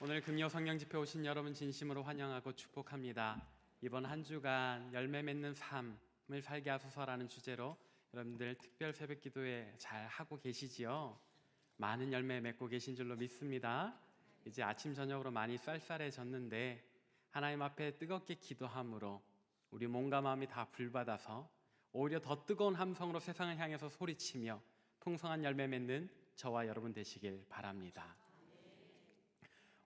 오늘 금요 성령 집회 오신 여러분 진심으로 환영하고 축복합니다. 이번 한 주간 열매 맺는 삶을 살게 하소서라는 주제로 여러분들 특별 새벽 기도회 잘 하고 계시지요? 많은 열매 맺고 계신 줄로 믿습니다. 이제 아침 저녁으로 많이 쌀쌀해졌는데 하나님 앞에 뜨겁게 기도함으로 우리 몸과 마음이 다 불받아서 오히려 더 뜨거운 함성으로 세상을 향해서 소리치며 풍성한 열매 맺는 저와 여러분 되시길 바랍니다.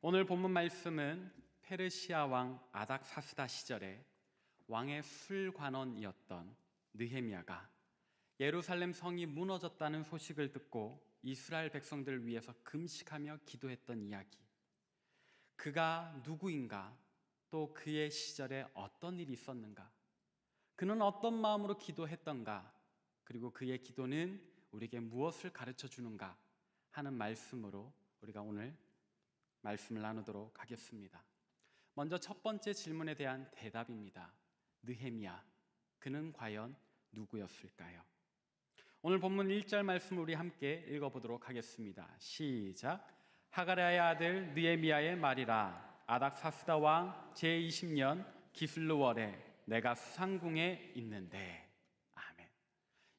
오늘 본문 말씀은 페르시아 왕 아닥사스다 시절에 왕의 술관원이었던 느헤미야가 예루살렘 성이 무너졌다는 소식을 듣고 이스라엘 백성들을 위해서 금식하며 기도했던 이야기. 그가 누구인가? 또 그의 시절에 어떤 일이 있었는가? 그는 어떤 마음으로 기도했던가? 그리고 그의 기도는 우리에게 무엇을 가르쳐 주는가? 하는 말씀으로 우리가 오늘 말씀을 나누도록 하겠습니다. 먼저 첫 번째 질문에 대한 대답입니다. 느헤미야, 그는 과연 누구였을까요? 오늘 본문 1절 말씀을 우리 함께 읽어보도록 하겠습니다. 시작. 하가랴의 아들 느헤미야의 말이라. 아닥사스다 왕 제20년 기슬루월에 내가 수상궁에 있는데. 아멘.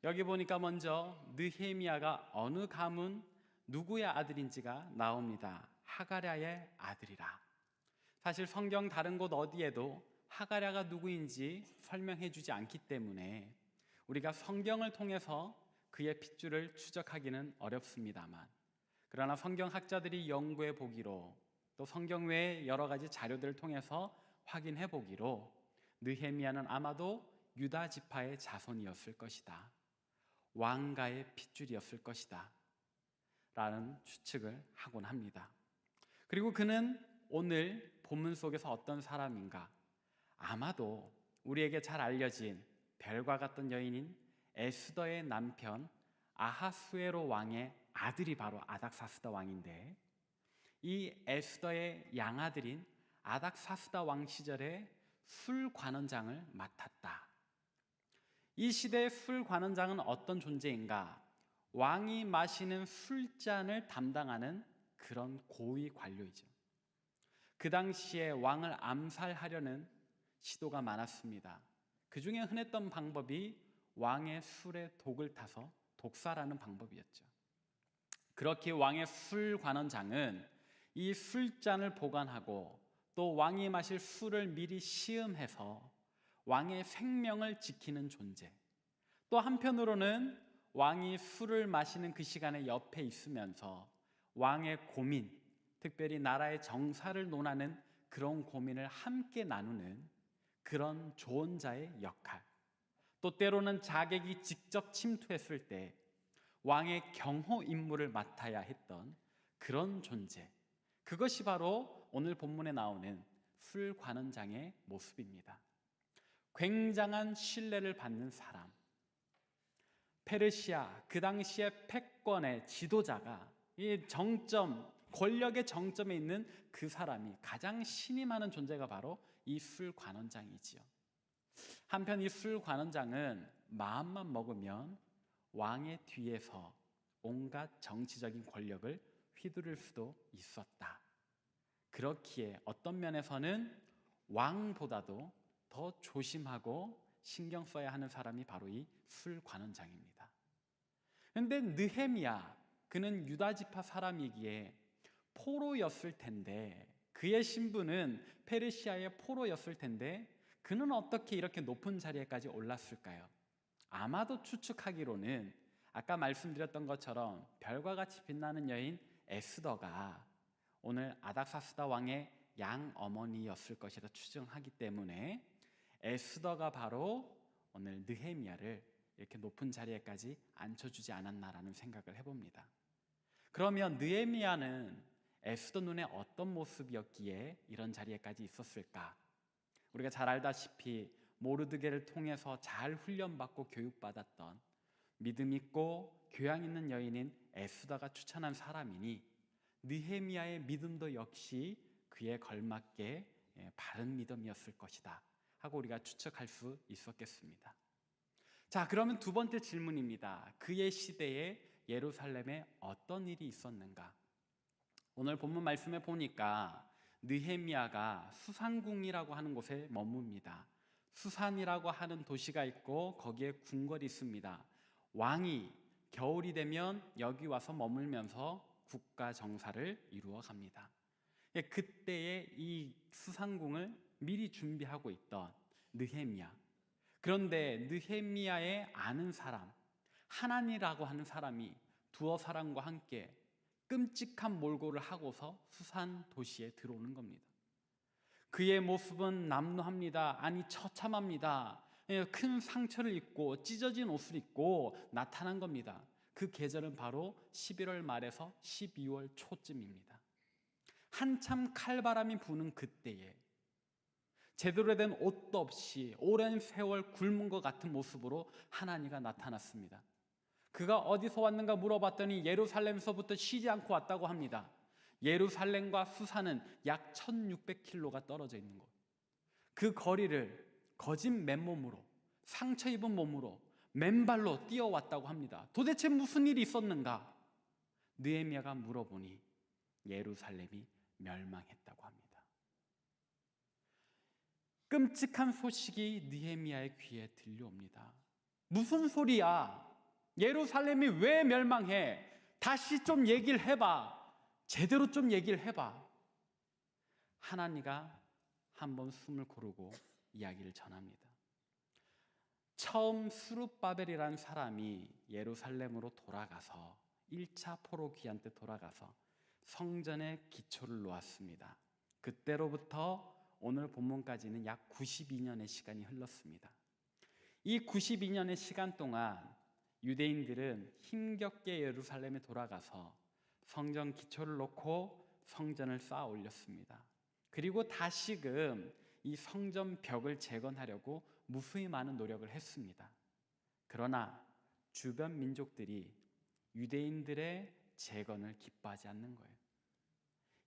여기 보니까 먼저 느헤미야가 어느 가문 누구의 아들인지가 나옵니다. 하가랴의 아들이라. 사실 성경 다른 곳 어디에도 하가랴가 누구인지 설명해 주지 않기 때문에 우리가 성경을 통해서 그의 핏줄을 추적하기는 어렵습니다만, 그러나 성경학자들이 연구해 보기로 또 성경 외에 여러 가지 자료들을 통해서 확인해 보기로 느헤미야는 아마도 유다 지파의 자손이었을 것이다, 왕가의 핏줄이었을 것이다 라는 추측을 하곤 합니다. 그리고 그는 오늘 본문 속에서 어떤 사람인가? 아마도 우리에게 잘 알려진 별과 같던 여인인 에스더의 남편 아하수에로 왕의 아들이 바로 아닥사스다 왕인데, 이 에스더의 양아들인 아닥사스다 왕 시절에 술관원장을 맡았다. 이 시대의 술관원장은 어떤 존재인가? 왕이 마시는 술잔을 담당하는 그런 고위 관료이죠. 그 당시에 왕을 암살하려는 시도가 많았습니다. 그 중에 흔했던 방법이 왕의 술에 독을 타서 독살하는 방법이었죠. 그렇게 왕의 술관원장은 이 술잔을 보관하고 또 왕이 마실 술을 미리 시음해서 왕의 생명을 지키는 존재, 또 한편으로는 왕이 술을 마시는 그 시간에 옆에 있으면서 왕의 고민, 특별히 나라의 정사를 논하는 그런 고민을 함께 나누는 그런 조언자의 역할, 또 때로는 자객이 직접 침투했을 때 왕의 경호 임무를 맡아야 했던 그런 존재, 그것이 바로 오늘 본문에 나오는 술관원장의 모습입니다. 굉장한 신뢰를 받는 사람, 페르시아 그 당시의 패권의 지도자가 이 정점, 권력의 정점에 있는 그 사람이 가장 신임하는 존재가 바로 이 술관원장이지요. 한편 이 술관원장은 마음만 먹으면 왕의 뒤에서 온갖 정치적인 권력을 휘두를 수도 있었다. 그렇기에 어떤 면에서는 왕보다도 더 조심하고 신경 써야 하는 사람이 바로 이 술관원장입니다. 그런데 느헤미야, 그는 유다 지파 사람이기에 포로였을 텐데, 그의 신분은 페르시아의 포로였을 텐데 그는 어떻게 이렇게 높은 자리에까지 올랐을까요? 아마도 추측하기로는 아까 말씀드렸던 것처럼 별과 같이 빛나는 여인 에스더가 오늘 아닥사스다 왕의 양어머니였을 것이라 추정하기 때문에 에스더가 바로 오늘 느헤미야를 이렇게 높은 자리에까지 앉혀주지 않았나라는 생각을 해봅니다. 그러면 느헤미야는 에스더 눈에 어떤 모습이었기에 이런 자리에까지 있었을까? 우리가 잘 알다시피 모르드게를 통해서 잘 훈련받고 교육받았던 믿음 있고 교양 있는 여인인 에스더가 추천한 사람이니 느헤미야의 믿음도 역시 그에 걸맞게 바른 믿음이었을 것이다 하고 우리가 추측할 수 있었겠습니다. 자, 그러면 두 번째 질문입니다. 그의 시대에 예루살렘에 어떤 일이 있었는가? 오늘 본문 말씀에 보니까 느헤미야가 수산궁이라고 하는 곳에 머뭅니다. 수산이라고 하는 도시가 있고 거기에 궁궐이 있습니다. 왕이 겨울이 되면 여기 와서 머물면서 국가 정사를 이루어 갑니다. 그때의 이 수산궁을 미리 준비하고 있던 느헤미야. 그런데 느헤미야의 아는 사람, 하나니라고 하는 사람이 두어 사람과 함께 끔찍한 몰골을 하고서 수산 도시에 들어오는 겁니다. 그의 모습은 남루합니다. 아니 처참합니다. 큰 상처를 입고 찢어진 옷을 입고 나타난 겁니다. 그 계절은 바로 11월 말에서 12월 초쯤입니다. 한참 칼바람이 부는 그때에 제대로 된 옷도 없이 오랜 세월 굶은 것 같은 모습으로 하나니가 나타났습니다. 그가 어디서 왔는가 물어봤더니 예루살렘에서부터 쉬지 않고 왔다고 합니다. 예루살렘과 수산은 약 1600km가 떨어져 있는 곳. 그 거리를 거진 맨몸으로, 상처 입은 몸으로 맨발로 뛰어왔다고 합니다. 도대체 무슨 일이 있었는가? 느헤미야가 물어보니 예루살렘이 멸망했다고 합니다. 끔찍한 소식이 느헤미야의 귀에 들려옵니다. 무슨 소리야? 예루살렘이 왜 멸망해? 다시 좀 얘기를 해봐. 제대로 좀 얘기를 해봐. 하나니가 한번 숨을 고르고 이야기를 전합니다. 처음 스룹바벨이라는 사람이 예루살렘으로 돌아가서 1차 포로 귀환 때 돌아가서 성전의 기초를 놓았습니다. 그때로부터 오늘 본문까지는 약 92년의 시간이 흘렀습니다. 이 92년의 시간 동안 유대인들은 힘겹게 예루살렘에 돌아가서 성전 기초를 놓고 성전을 쌓아 올렸습니다. 그리고 다시금 이 성전 벽을 재건하려고 무수히 많은 노력을 했습니다. 그러나 주변 민족들이 유대인들의 재건을 기뻐하지 않는 거예요.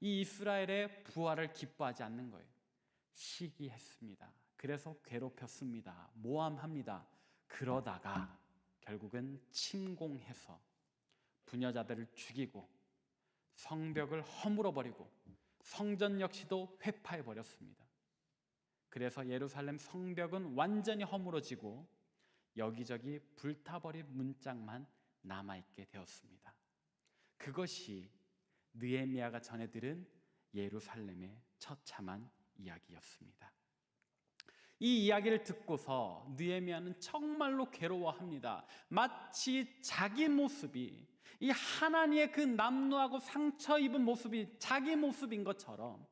이 이스라엘의 부활을 기뻐하지 않는 거예요. 시기했습니다. 그래서 괴롭혔습니다. 모함합니다. 그러다가 결국은 침공해서 부녀자들을 죽이고 성벽을 허물어버리고 성전 역시도 회파해버렸습니다. 그래서 예루살렘 성벽은 완전히 허물어지고 여기저기 불타버린 문짝만 남아있게 되었습니다. 그것이 느헤미야가 전해들은 예루살렘의 처참한 이야기였습니다. 이 이야기를 듣고서 느헤미야는 정말로 괴로워합니다. 마치 자기 모습이 이 하나님의 그 남루하고 상처 입은 모습이 자기 모습인 것처럼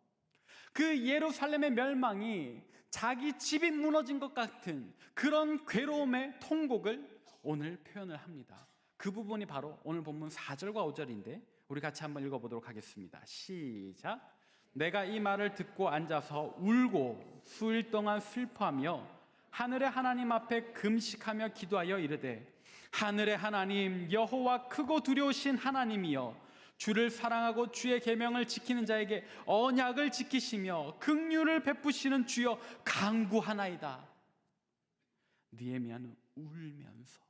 그 예루살렘의 멸망이 자기 집이 무너진 것 같은 그런 괴로움의 통곡을 오늘 표현을 합니다. 그 부분이 바로 오늘 본문 4절과 5절인데 우리 같이 한번 읽어보도록 하겠습니다. 시작. 내가 이 말을 듣고 앉아서 울고 수일 동안 슬퍼하며 하늘의 하나님 앞에 금식하며 기도하여 이르되 하늘의 하나님 여호와 크고 두려우신 하나님이여 주를 사랑하고 주의 계명을 지키는 자에게 언약을 지키시며 긍휼을 베푸시는 주여 간구하나이다. 느헤미야는 울면서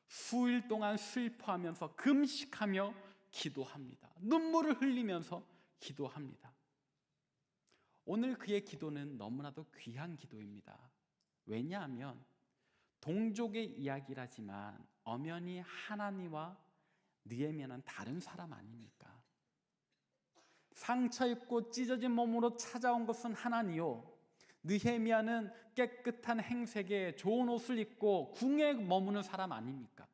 수일 동안 슬퍼하면서 금식하며 기도합니다. 눈물을 흘리면서 기도합니다. 오늘 그의 기도는 너무나도 귀한 기도입니다. 왜냐하면 동족의 이야기라지만 엄연히 하나님과 느헤미야는 다른 사람 아닙니까? 상처 입고 찢어진 몸으로 찾아온 것은 하나니요, 느헤미야는 깨끗한 행색에 좋은 옷을 입고 궁에 머무는 사람 아닙니까?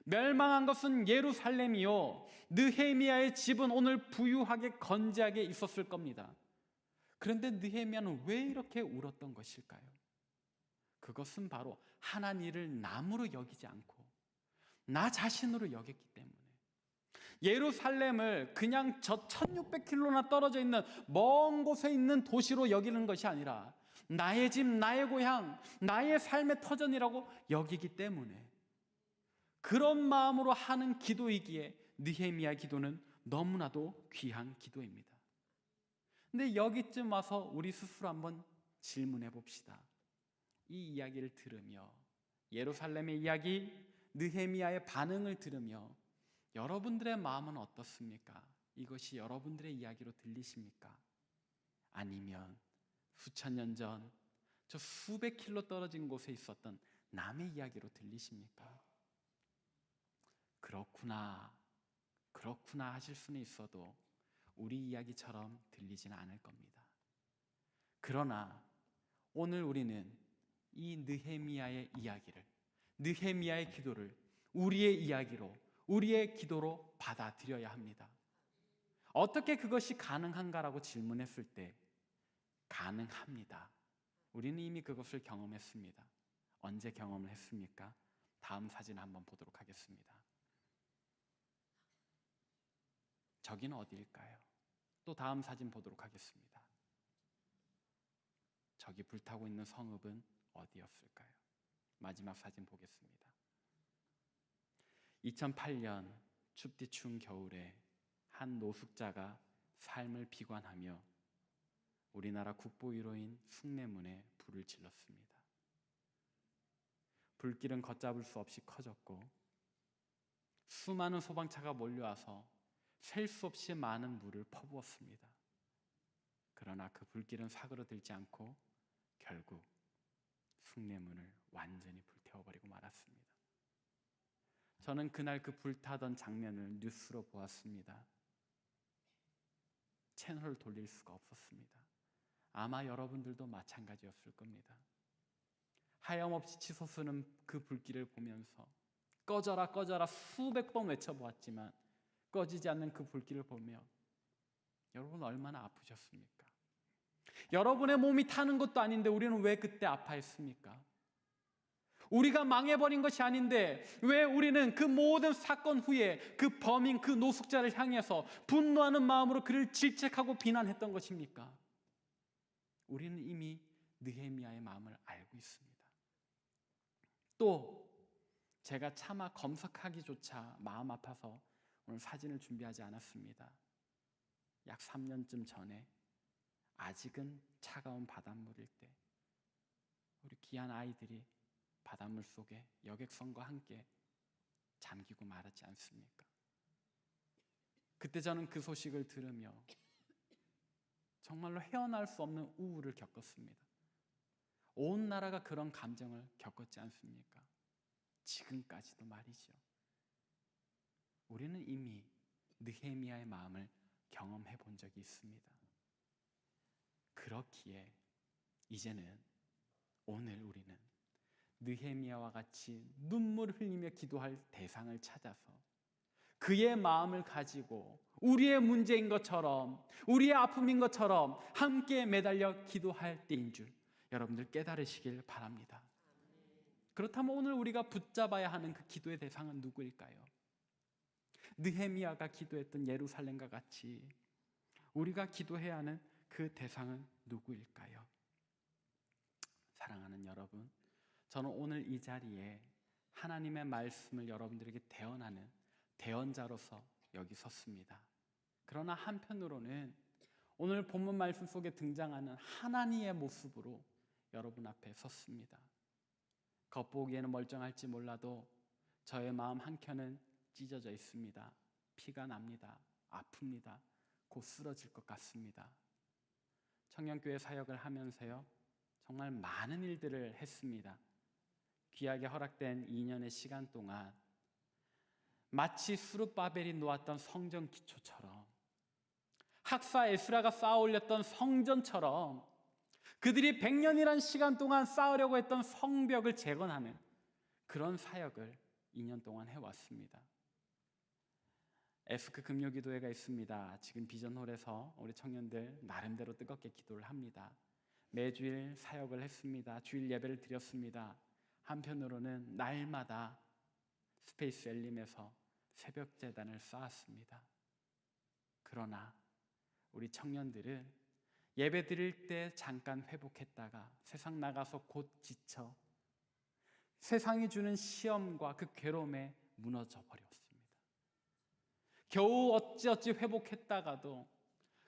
멸망한 것은 예루살렘이요, 느헤미야의 집은 오늘 부유하게 건재하게 있었을 겁니다. 그런데 느헤미야는 왜 이렇게 울었던 것일까요? 그것은 바로 하나님을 남으로 여기지 않고 나 자신으로 여겼기 때문에, 예루살렘을 그냥 저 1600km나 떨어져 있는 먼 곳에 있는 도시로 여기는 것이 아니라 나의 집, 나의 고향, 나의 삶의 터전이라고 여기기 때문에 그런 마음으로 하는 기도이기에 느헤미야 기도는 너무나도 귀한 기도입니다. 근데 여기쯤 와서 우리 스스로 한번 질문해 봅시다. 이 이야기를 들으며, 예루살렘의 이야기, 느헤미야의 반응을 들으며 여러분들의 마음은 어떻습니까? 이것이 여러분들의 이야기로 들리십니까? 아니면 수천 년 전 저 수백 킬로 떨어진 곳에 있었던 남의 이야기로 들리십니까? 그렇구나 하실 수는 있어도 우리 이야기처럼 들리지는 않을 겁니다. 그러나 오늘 우리는 이 느헤미야의 이야기를, 느헤미야의 기도를 우리의 이야기로, 우리의 기도로 받아들여야 합니다. 어떻게 그것이 가능한가라고 질문했을 때 가능합니다. 우리는 이미 그것을 경험했습니다. 언제 경험을 했습니까? 다음 사진 한번 보도록 하겠습니다. 저기는 어디일까요? 또 다음 사진 보도록 하겠습니다. 저기 불타고 있는 성읍은 어디였을까요? 마지막 사진 보겠습니다. 2008년 춥디 추운 겨울에 한 노숙자가 삶을 비관하며 우리나라 국보위로인 숭례문에 불을 질렀습니다. 불길은 걷잡을 수 없이 커졌고 수많은 소방차가 몰려와서 셀 수 없이 많은 물을 퍼부었습니다. 그러나 그 불길은 사그러들지 않고 결국 숭례문을 완전히 불태워버리고 말았습니다. 저는 그날 그 불타던 장면을 뉴스로 보았습니다. 채널을 돌릴 수가 없었습니다. 아마 여러분들도 마찬가지였을 겁니다. 하염없이 치솟는 그 불길을 보면서 꺼져라 꺼져라 수백 번 외쳐보았지만 꺼지지 않는 그 불길을 보며 여러분 얼마나 아프셨습니까? 여러분의 몸이 타는 것도 아닌데 우리는 왜 그때 아파했습니까? 우리가 망해버린 것이 아닌데 왜 우리는 그 모든 사건 후에 그 범인, 그 노숙자를 향해서 분노하는 마음으로 그를 질책하고 비난했던 것입니까? 우리는 이미 느헤미야의 마음을 알고 있습니다. 또 제가 차마 검색하기조차 마음 아파서 오늘 사진을 준비하지 않았습니다. 약 3년쯤 전에 아직은 차가운 바닷물일 때 우리 귀한 아이들이 바닷물 속에 여객선과 함께 잠기고 말았지 않습니까? 그때 저는 그 소식을 들으며 정말로 헤어날 수 없는 우울을 겪었습니다. 온 나라가 그런 감정을 겪었지 않습니까? 지금까지도 말이죠. 우리는 이미 느헤미야의 마음을 경험해 본 적이 있습니다. 그렇기에 이제는 오늘 우리는 느헤미야와 같이 눈물을 흘리며 기도할 대상을 찾아서 그의 마음을 가지고 우리의 문제인 것처럼, 우리의 아픔인 것처럼 함께 매달려 기도할 때인 줄 여러분들 깨달으시길 바랍니다. 그렇다면 오늘 우리가 붙잡아야 하는 그 기도의 대상은 누구일까요? 느헤미야가 기도했던 예루살렘과 같이 우리가 기도해야 하는 그 대상은 누구일까요? 사랑하는 여러분, 저는 오늘 이 자리에 하나님의 말씀을 여러분들에게 대언하는 대언자로서 여기 섰습니다. 그러나 한편으로는 오늘 본문 말씀 속에 등장하는 하나님의 모습으로 여러분 앞에 섰습니다. 겉보기에는 멀쩡할지 몰라도 저의 마음 한켠은 찢어져 있습니다. 피가 납니다. 아픕니다. 곧 쓰러질 것 같습니다. 청년교회 사역을 하면서요, 정말 많은 일들을 했습니다. 귀하게 허락된 2년의 시간 동안 마치 수르바벨이 놓았던 성전 기초처럼, 학사 에스라가 쌓아 올렸던 성전처럼 그들이 100년이란 시간 동안 쌓으려고 했던 성벽을 재건하는 그런 사역을 2년 동안 해왔습니다. 에스크 금요기도회가 있습니다. 지금 비전홀에서 우리 청년들 나름대로 뜨겁게 기도를 합니다. 매주일 사역을 했습니다. 주일 예배를 드렸습니다. 한편으로는 날마다 스페이스 엘림에서 새벽 제단을 쌓았습니다. 그러나 우리 청년들은 예배 드릴 때 잠깐 회복했다가 세상 나가서 곧 지쳐 세상이 주는 시험과 그 괴로움에 무너져 버렸습니다. 겨우 어찌어찌 회복했다가도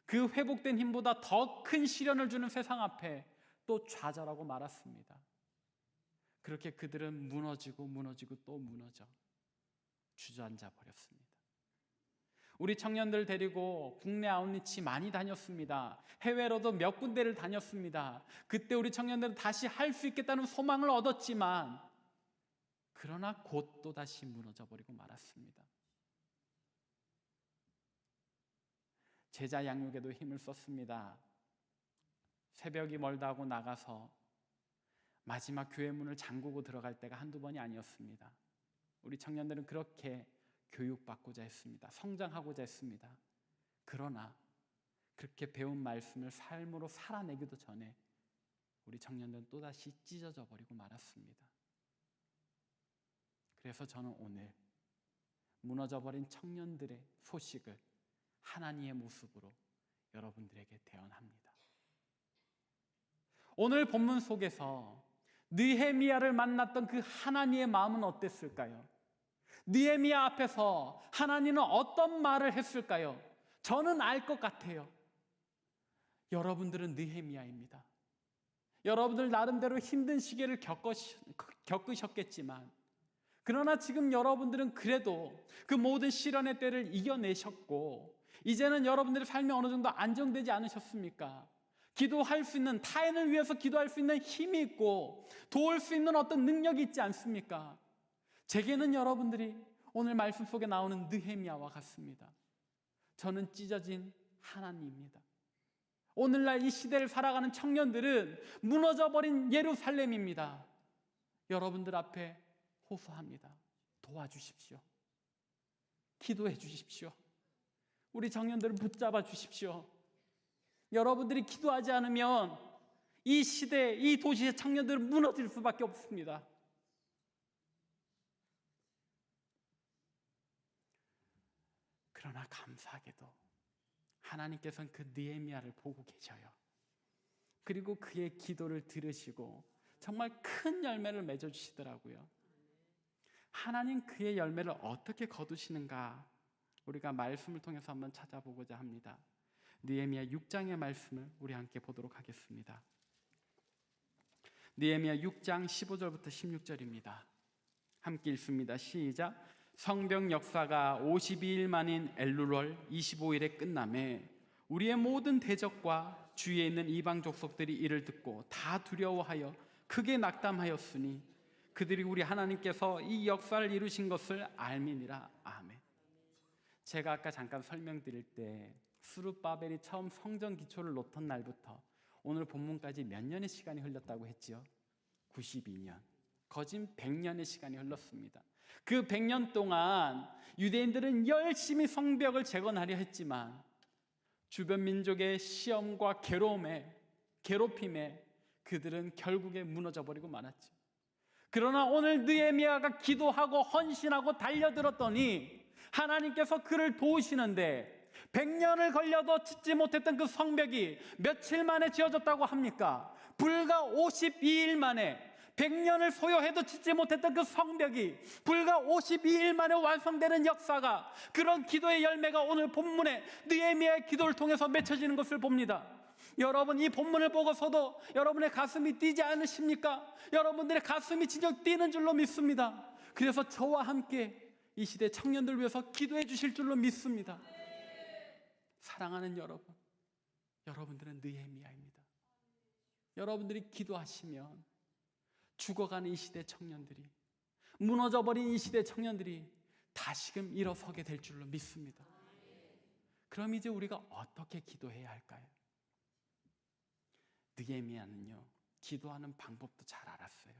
그 회복된 힘보다 더 큰 시련을 주는 세상 앞에 또 좌절하고 말았습니다. 그렇게 그들은 무너지고 또 무너져 주저앉아 버렸습니다. 우리 청년들 데리고 국내 아웃리치 많이 다녔습니다. 해외로도 몇 군데를 다녔습니다. 그때 우리 청년들은 다시 할 수 있겠다는 소망을 얻었지만 그러나 곧 또 다시 무너져 버리고 말았습니다. 제자 양육에도 힘을 썼습니다. 새벽이 멀다 하고 나가서 마지막 교회 문을 잠그고 들어갈 때가 한두 번이 아니었습니다. 우리 청년들은 그렇게 교육받고자 했습니다. 성장하고자 했습니다. 그러나 그렇게 배운 말씀을 삶으로 살아내기도 전에 우리 청년들은 또다시 찢어져 버리고 말았습니다. 그래서 저는 오늘 무너져 버린 청년들의 소식을 하나님의 모습으로 여러분들에게 대언합니다. 오늘 본문 속에서 느헤미야를 만났던 그 하나님의 마음은 어땠을까요? 느헤미야 앞에서 하나님은 어떤 말을 했을까요? 저는 알 것 같아요. 여러분들은 느헤미야입니다. 여러분들 나름대로 힘든 시기를 겪으셨겠지만 그러나 지금 여러분들은 그래도 그 모든 시련의 때를 이겨내셨고 이제는 여러분들의 삶이 어느 정도 안정되지 않으셨습니까? 기도할 수 있는, 타인을 위해서 기도할 수 있는 힘이 있고 도울 수 있는 어떤 능력이 있지 않습니까? 제게는 여러분들이 오늘 말씀 속에 나오는 느헤미야와 같습니다. 저는 찢어진 하나님입니다. 오늘날 이 시대를 살아가는 청년들은 무너져버린 예루살렘입니다. 여러분들 앞에 호소합니다. 도와주십시오. 기도해 주십시오. 우리 청년들을 붙잡아 주십시오. 여러분들이 기도하지 않으면 이 시대, 이 도시의 청년들은 무너질 수밖에 없습니다. 그러나 감사하게도 하나님께서는 그 느헤미야를 보고 계셔요. 그리고 그의 기도를 들으시고 정말 큰 열매를 맺어주시더라고요. 하나님 그의 열매를 어떻게 거두시는가 우리가 말씀을 통해서 한번 찾아보고자 합니다. 느헤미야 6장의 말씀을 우리 함께 보도록 하겠습니다. 느헤미야 6장 15절부터 16절입니다. 함께 읽습니다. 시작. 성벽 역사가 52일 만인 엘룰월 25일에 끝남에 우리의 모든 대적과 주위에 있는 이방 족속들이 이를 듣고 다 두려워하여 크게 낙담하였으니 그들이 우리 하나님께서 이 역사를 이루신 것을 알미니라. 아멘. 제가 아까 잠깐 설명드릴 때 스룹바벨이 처음 성전 기초를 놓던 날부터 오늘 본문까지 몇 년의 시간이 흘렀다고 했지요? 92년. 거진 100년의 시간이 흘렀습니다. 그 100년 동안 유대인들은 열심히 성벽을 재건하려 했지만 주변 민족의 시험과 괴롭힘에 그들은 결국에 무너져 버리고 말았죠. 그러나 오늘 느헤미야가 기도하고 헌신하고 달려들었더니 하나님께서 그를 도우시는데 100년을 걸려도 짓지 못했던 그 성벽이 며칠 만에 지어졌다고 합니까? 불과 52일 만에 100년을 소요해도 짓지 못했던 그 성벽이 불과 52일 만에 완성되는 역사가, 그런 기도의 열매가 오늘 본문에 느헤미야의 기도를 통해서 맺혀지는 것을 봅니다. 여러분, 이 본문을 보고서도 여러분의 가슴이 뛰지 않으십니까? 여러분들의 가슴이 진정 뛰는 줄로 믿습니다. 그래서 저와 함께 이 시대 청년들 위해서 기도해 주실 줄로 믿습니다. 사랑하는 여러분, 여러분들은 느헤미야입니다. 여러분들이 기도하시면 죽어가는 이 시대 청년들이, 무너져버린 이 시대 청년들이 다시금 일어서게 될 줄로 믿습니다. 그럼 이제 우리가 어떻게 기도해야 할까요? 느헤미야는요, 기도하는 방법도 잘 알았어요.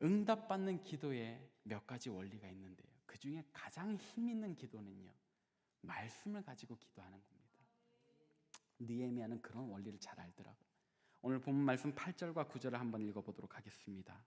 응답받는 기도에 몇 가지 원리가 있는데요, 그 중에 가장 힘 있는 기도는요, 말씀을 가지고 기도하는 겁니다. 느헤미야는 그런 원리를 잘 알더라고요. 오늘 본문 말씀 8절과 9절을 한번 읽어보도록 하겠습니다.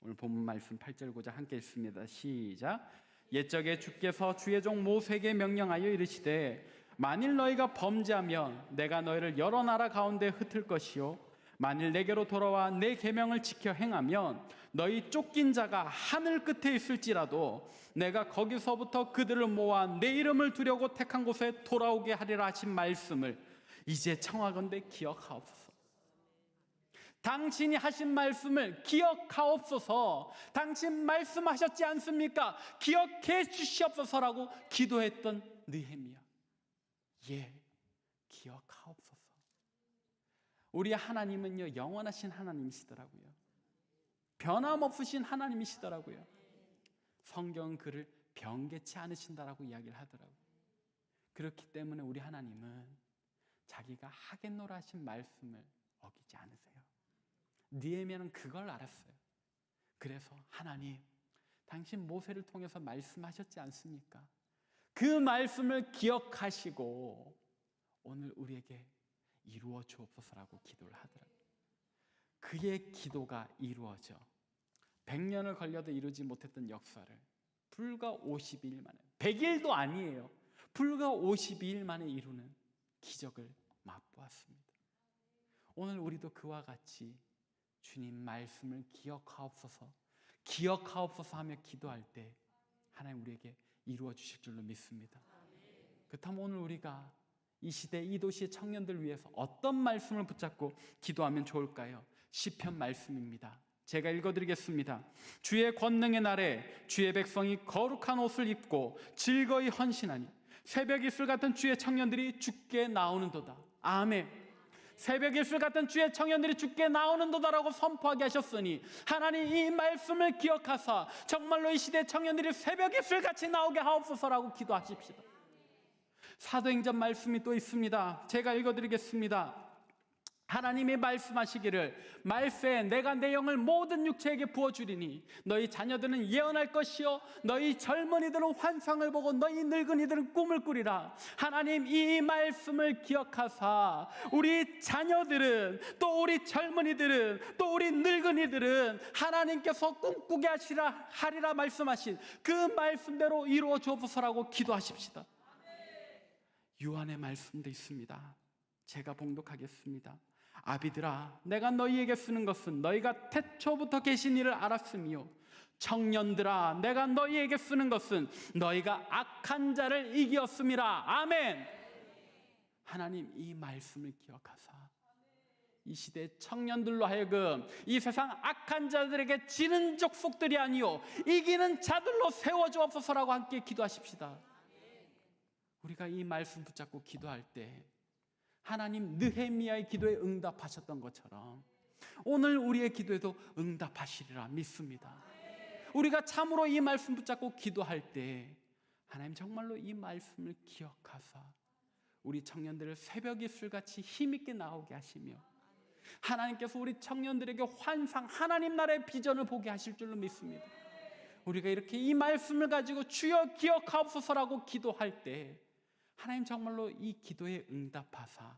오늘 본문 말씀 8절 9절 함께 읽습니다. 시작. 옛적에 주께서 주의 종 모세에게 명령하여 이르시되 만일 너희가 범죄하면 내가 너희를 여러 나라 가운데 흩을 것이요 만일 내게로 돌아와 내 계명을 지켜 행하면 너희 쫓긴 자가 하늘 끝에 있을지라도 내가 거기서부터 그들을 모아 내 이름을 두려고 택한 곳에 돌아오게 하리라 하신 말씀을 이제 청하건대 기억하옵소서. 당신이 하신 말씀을 기억하옵소서. 당신 말씀하셨지 않습니까? 기억해 주시옵소서라고 기도했던 느헤미야. 예, 기억하옵소서. 우리 하나님은요, 영원하신 하나님이시더라고요. 변함없으신 하나님이시더라고요. 성경은 그를 변개치 않으신다라고 이야기를 하더라고요. 그렇기 때문에 우리 하나님은 자기가 하겠노라 하신 말씀을 어기지 않으세요. 느헤미야는 그걸 알았어요. 그래서 하나님, 당신 모세를 통해서 말씀하셨지 않습니까? 그 말씀을 기억하시고 오늘 우리에게 이루어 주옵소서라고 기도를 하더라고요. 그의 기도가 이루어져 100년을 걸려도 이루지 못했던 역사를 불과 52일 만에, 100일도 아니에요, 불과 52일 만에 이루는 기적을 맛보았습니다. 오늘 우리도 그와 같이 주님 말씀을 기억하옵소서, 기억하옵소서 하며 기도할 때 하나님 우리에게 이루어 주실 줄로 믿습니다. 그렇다면 오늘 우리가 이 시대, 이 도시의 청년들을 위해서 어떤 말씀을 붙잡고 기도하면 좋을까요? 시편 말씀입니다. 제가 읽어드리겠습니다. 주의 권능의 날에 주의 백성이 거룩한 옷을 입고 즐거이 헌신하니 새벽 이슬 같은 주의 청년들이 주께 나오는도다. 아멘. 새벽 이슬 같은 주의 청년들이 주께 나오는도다라고 선포하게 하셨으니 하나님 이 말씀을 기억하사 정말로 이 시대 청년들이 새벽 이슬 같이 나오게 하옵소서라고 기도하십시다. 사도행전 말씀이 또 있습니다. 제가 읽어드리겠습니다. 하나님이 말씀하시기를 말세 내가 내 영을 모든 육체에게 부어주리니 너희 자녀들은 예언할 것이요 너희 젊은이들은 환상을 보고 너희 늙은이들은 꿈을 꾸리라. 하나님 이 말씀을 기억하사 우리 자녀들은, 또 우리 젊은이들은, 또 우리 늙은이들은 하나님께서 꿈꾸게 하리라 말씀하신 그 말씀대로 이루어 주옵소서라고 기도하십시다. 요한의 말씀도 있습니다. 제가 봉독하겠습니다. 아비들아, 내가 너희에게 쓰는 것은 너희가 태초부터 계신 이를 알았으며 청년들아, 내가 너희에게 쓰는 것은 너희가 악한 자를 이기었음이라. 아멘. 하나님 이 말씀을 기억하사 이 시대 청년들로 하여금 이 세상 악한 자들에게 지는 족속들이 아니요 이기는 자들로 세워주옵소서라고 함께 기도하십시다. 우리가 이 말씀 붙잡고 기도할 때 하나님 느헤미야의 기도에 응답하셨던 것처럼 오늘 우리의 기도에도 응답하시리라 믿습니다. 우리가 참으로 이 말씀 붙잡고 기도할 때 하나님 정말로 이 말씀을 기억하사 우리 청년들을 새벽 이슬같이 힘있게 나오게 하시며 하나님께서 우리 청년들에게 환상, 하나님 나라의 비전을 보게 하실 줄로 믿습니다. 우리가 이렇게 이 말씀을 가지고 주여 기억하옵소서라고 기도할 때 하나님 정말로 이 기도에 응답하사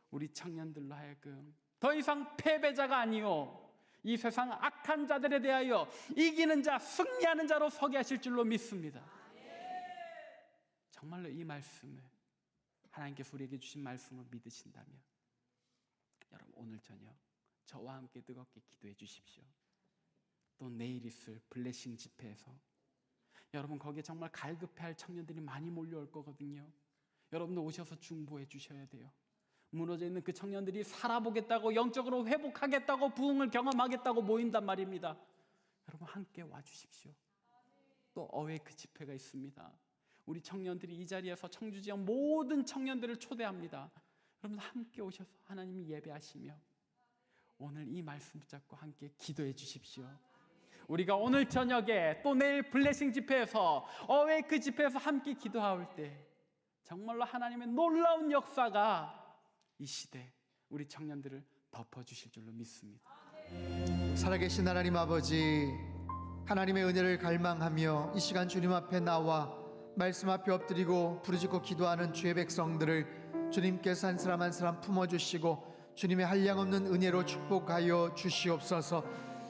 우리 청년들로 하여금 더 이상 패배자가 아니요 이 세상 악한 자들에 대하여 이기는 자, 승리하는 자로 서게 하실 줄로 믿습니다. 정말로 이 말씀을 하나님께서 우리에게 주신 말씀을 믿으신다면 여러분 오늘 저녁 저와 함께 뜨겁게 기도해 주십시오. 또 내일 있을 블레싱 집회에서 여러분 거기에 정말 갈급해할 청년들이 많이 몰려올 거거든요. 여러분도 오셔서 중보해 주셔야 돼요. 무너져 있는 그 청년들이 살아보겠다고, 영적으로 회복하겠다고, 부흥을 경험하겠다고 모인단 말입니다. 여러분 함께 와주십시오. 또 어웨이크 집회가 있습니다. 우리 청년들이 이 자리에서 청주 지역 모든 청년들을 초대합니다. 여러분 함께 오셔서 하나님이 예배하시며 오늘 이 말씀 붙잡고 함께 기도해 주십시오. 우리가 오늘 저녁에 또 내일 블레싱 집회에서 어웨이크 집회에서 함께 기도할 때 정말로 하나님의 놀라운 역사가 이 시대 우리 청년들을 덮어주실 줄로 믿습니다. 살아계신 하나님 아버지, 하나님의 은혜를 갈망하며 이 시간 주님 앞에 나와 말씀 앞에 엎드리고 부르짖고 기도하는 주의 백성들을 주님께서 한 사람 한 사람 품어주시고 주님의 한량없는 은혜로 축복하여 주시옵소서.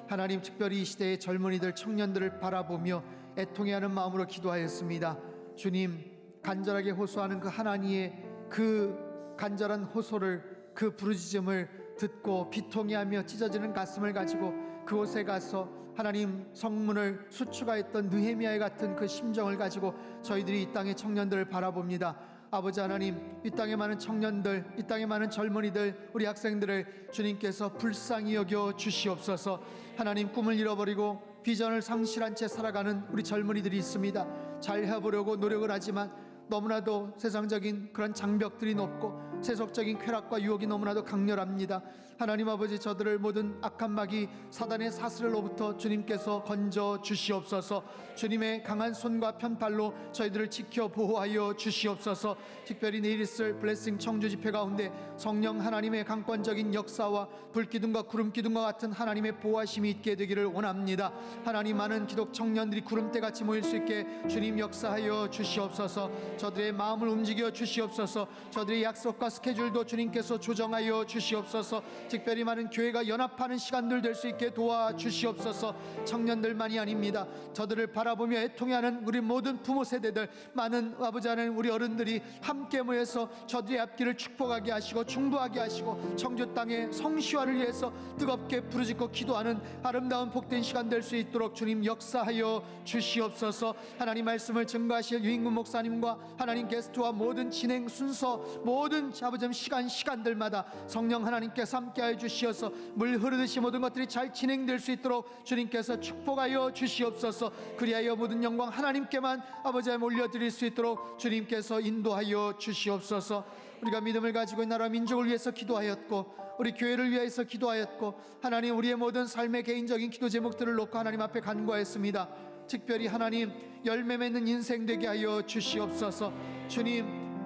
하나님 특별히 이 시대의 젊은이들 청년들을 바라보며 애통해하는 마음으로 기도하였습니다. 주님 간절하게 호소하는 그 하나님의 그 간절한 호소를, 그 부르짖음을 듣고 비통해하며 찢어지는 가슴을 가지고 그곳에 가서 하나님 성문을 수축하였던 느헤미야 같은 그 심정을 가지고 저희들이 이 땅의 청년들을 바라봅니다. 아버지 하나님, 이 땅에 많은 청년들, 이 땅에 많은 젊은이들, 우리 학생들을 주님께서 불쌍히 여겨 주시옵소서. 하나님, 꿈을 잃어버리고 비전을 상실한 채 살아가는 우리 젊은이들이 있습니다. 잘 해보려고 노력을 하지만 너무나도 세상적인 그런 장벽들이 높고 세속적인 쾌락과 유혹이 너무나도 강렬합니다. 하나님 아버지, 저들을 모든 악한 마귀 사단의 사슬로부터 주님께서 건져 주시옵소서. 주님의 강한 손과 편팔로 저희들을 지켜 보호하여 주시옵소서. 특별히 내일 있을 블레싱 청주 집회 가운데 성령 하나님의 강권적인 역사와 불기둥과 구름기둥과 같은 하나님의 보호하심이 있게 되기를 원합니다. 하나님, 많은 기독 청년들이 구름대같이 모일 수 있게 주님 역사하여 주시옵소서. 저들의 마음을 움직여 주시옵소서. 저들의 약속과 스케줄도 주님께서 조정하여 주시옵소서. 특별히 많은 교회가 연합하는 시간들 될 수 있게 도와주시옵소서. 청년들만이 아닙니다. 저들을 바라보며 애통해하는 우리 모든 부모 세대들, 많은 아버지 하나님, 우리 어른들이 함께 모여서 저들의 앞길을 축복하게 하시고 중보하게 하시고 청주 땅의 성시화를 위해서 뜨겁게 부르짖고 기도하는 아름다운 복된 시간 될 수 있도록 주님 역사하여 주시옵소서. 하나님 말씀을 증거하실 유인근 목사님과 하나님 게스트와 모든 진행 순서, 모든 아버지 시간들마다 성령 하나님께서 함께하여 주시어서 물 흐르듯이 모든 것들이 잘 진행될 수 있도록 주님께서 축복하여 주시옵소서. 그리하여 모든 영광 하나님께만 아버지 올려드릴 수 있도록 주님께서 인도하여 주시옵소서. 우리가 믿음을 가지고 나라 민족을 위해서 기도하였고 우리 교회를 위해서 기도하였고 하나님, 우리의 모든 삶의 개인적인 기도 제목들을 놓고 하나님 앞에 간구하였습니다. 특별히 하나님, 열매 맺는 인생 되게 하여 주시옵소서. 주님,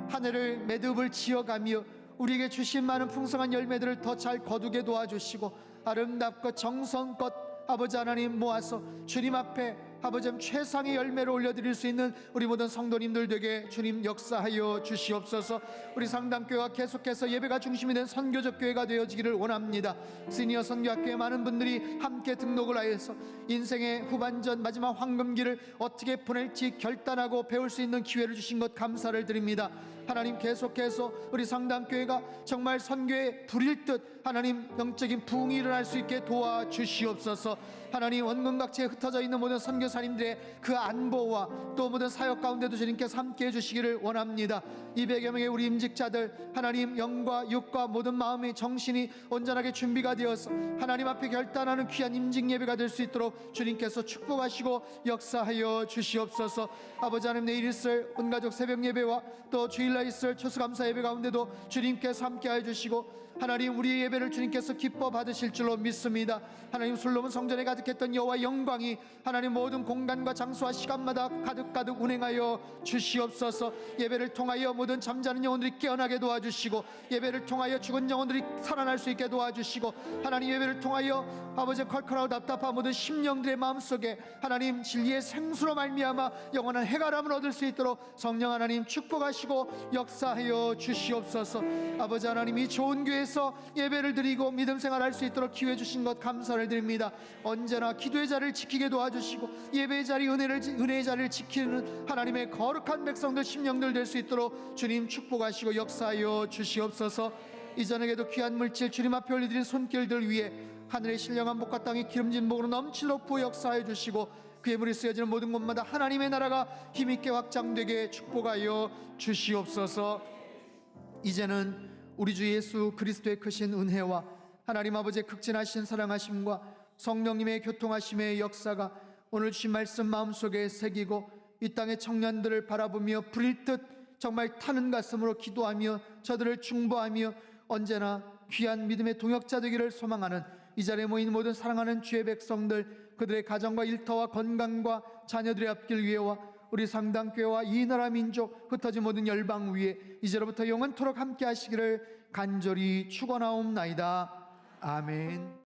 한 해를 매듭을 지어가며 우리에게 주신 많은 풍성한 열매들을 더 잘 거두게 도와주시고 아름답고 정성껏 아버지 하나님 모아서 주님 앞에 아버지 최상의 열매를 올려드릴 수 있는 우리 모든 성도님들 되게 주님 역사하여 주시옵소서. 우리 상담교회가 계속해서 예배가 중심이 된 선교적 교회가 되어지기를 원합니다. 시니어 선교학교에 많은 분들이 함께 등록을 하여서 인생의 후반전 마지막 황금기를 어떻게 보낼지 결단하고 배울 수 있는 기회를 주신 것 감사를 드립니다. 하나님, 계속해서 우리 상담교회가 정말 선교에 불일 듯 하나님 영적인 부흥이 일어날 수 있게 도와주시옵소서. 하나님, 원근각지에 흩어져 있는 모든 선교사님들의 그 안보와 또 모든 사역 가운데도 주님께서 함께해 주시기를 원합니다. 200여 명의 우리 임직자들, 하나님 영과 육과 모든 마음이 정신이 온전하게 준비가 되어서 하나님 앞에 결단하는 귀한 임직 예배가 될 수 있도록 주님께서 축복하시고 역사하여 주시옵소서. 아버지 하나님, 내일 있을 온가족 새벽 예배와 또 주일날 있을 추수감사 예배 가운데도 주님께서 함께하여 주시고 하나님, 우리의 예배를 주님께서 기뻐 받으실 줄로 믿습니다. 하나님, 솔로몬 성전에 가득했던 여호와의 영광이 하나님 모든 공간과 장소와 시간마다 가득가득 운행하여 주시옵소서. 예배를 통하여 모든 잠자는 영혼들이 깨어나게 도와주시고 예배를 통하여 죽은 영혼들이 살아날 수 있게 도와주시고 하나님, 예배를 통하여 아버지 컬컬하고 답답한 모든 심령들의 마음속에 하나님 진리의 생수로 말미암아 영원한 해가람을 얻을 수 있도록 성령 하나님 축복하시고 역사하여 주시옵소서. 아버지 하나님, 이 좋은 교회에서 예배를 드리고 믿음 생활할 수 있도록 기회 주신 것 감사를 드립니다. 언제나 기도의 자리를 지키게 도와주시고 예배의 자리, 은혜의 자리를 지키는 하나님의 거룩한 백성들, 심령들 될 수 있도록 주님 축복하시고 역사하여 주시옵소서. 이전에도 귀한 물질 주님 앞에 올려드린 손길들 위에 하늘의 신령한 복과 땅의 기름진 복으로 넘치도록 부어 역사하여 주시고 그의 물이 쓰여지는 모든 곳마다 하나님의 나라가 힘있게 확장되게 축복하여 주시옵소서. 이제는 우리 주 예수 그리스도의 크신 은혜와 하나님 아버지의 극진하신 사랑하심과 성령님의 교통하심의 역사가 오늘 주신 말씀 마음속에 새기고 이 땅의 청년들을 바라보며 불일 듯 정말 타는 가슴으로 기도하며 저들을 중보하며 언제나 귀한 믿음의 동역자 되기를 소망하는 이 자리에 모인 모든 사랑하는 주의 백성들, 그들의 가정과 일터와 건강과 자녀들의 앞길 위에와 우리 상당교회와 이 나라 민족 흩어진 모든 열방 위에 이제로부터 영원토록 함께 하시기를 간절히 축원하옵나이다. 아멘.